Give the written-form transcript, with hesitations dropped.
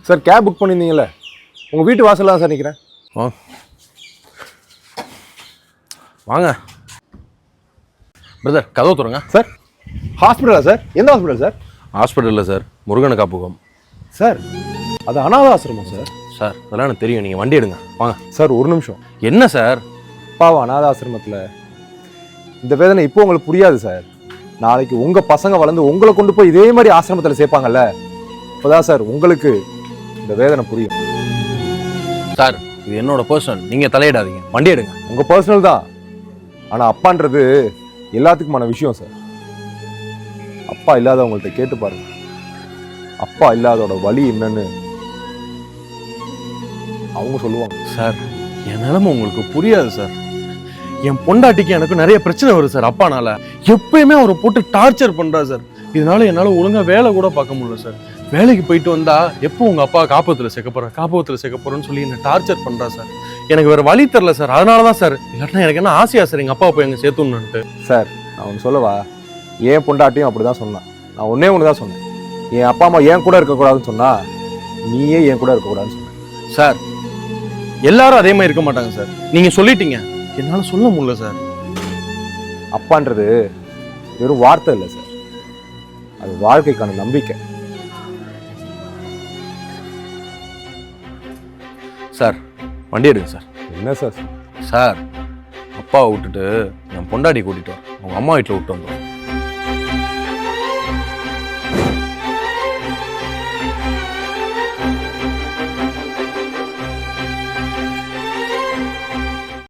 Sir cab book பண்ணியிருந்தீங்கல்ல, உங்கள் வீட்டு வாசலில் தான் சார் நிற்கிறேன். வாங்க பிரதர், கதவு தருங்க. சார் ஹாஸ்பிட்டலா சார்? எந்த ஹாஸ்பிட்டல் சார்? ஹாஸ்பிட்டலில் சார், முருகனை காப்புகம். சார் அது அனாத ஆசிரமம் சார். சார் அதெல்லாம் எனக்கு தெரியும், நீங்கள் வண்டி எடுங்க வாங்க. சார் ஒரு நிமிஷம். என்ன சார்? அப்பாவை அனாத ஆசிரமத்தில் இந்த வேதனை இப்போ உங்களுக்கு புரியாது சார். நாளைக்கு உங்கள் பசங்க வளர்ந்து உங்களை கொண்டு போய் இதே மாதிரி ஆசிரமத்தில் சேர்ப்பாங்கல்ல, இப்போதான் சார் உங்களுக்கு இந்த வேதனை புரியும். சார் இது என்னோட பர்சனல், நீங்கள் தலையிடாதீங்க, வண்டி எடுங்க. உங்கள் பர்சனல் தான், ஆனால் அப்பான்றது எல்லாத்துக்குமான விஷயம் சார். அப்பா இல்லாதவங்கள்ட்ட கேட்டு பாருங்க, அப்பா இல்லாதோட வலி என்னன்னு அவங்க சொல்லுவாங்க. சார் என் நிலைமை உங்களுக்கு புரியாது சார். என் பொண்டாட்டிக்கு எனக்கு நிறைய பிரச்சனை வருது சார். அப்பானால எப்பயுமே அவரை போட்டு டார்ச்சர் பண்றா சார். இதனால என்னால ஒழுங்கா வேலை கூட பார்க்க முடியல சார். வேலைக்கு போயிட்டு வந்தா எப்போ உங்க அப்பா காப்பகத்துல சேர்க்க போறேன்னு சொல்லி என்ன டார்ச்சர் பண்றா சார். எனக்கு வேற வழி தரல சார். அதனாலதான் சார், இல்லாட்டினா எனக்கு என்ன ஆசையா சார் எங்க அப்பா போய் எங்க சேர்த்துணுன்ட்டு. சார் நான் ஒன்று சொல்லவா, என் பொண்டாட்டியும் அப்படிதான் சொன்னான். நான் ஒன்னே ஒன்று தான் சொன்னேன், என் அப்பா அம்மா என் கூட இருக்கக்கூடாதுன்னு சொன்னா நீயே என் கூட இருக்கக்கூடாதுன்னு சொன்னேன். சார் எல்லாரும் அதே மாதிரி இருக்க மாட்டாங்க சார். நீங்க சொல்லிட்டீங்க, என்னால சொல்ல முடியல சார். அப்பான்றது வெறும் வார்த்தை இல்லை சார், அது வாழ்க்கைக்கான நம்பிக்கை. சார் வண்டி எடுங்க சார். என்ன சார்? சார் அப்பாவை விட்டுட்டு என் பொண்டாட்டி கூட்டிட்டு வரோம், அவங்க அம்மா வீட்டில் விட்டு வந்துடும்.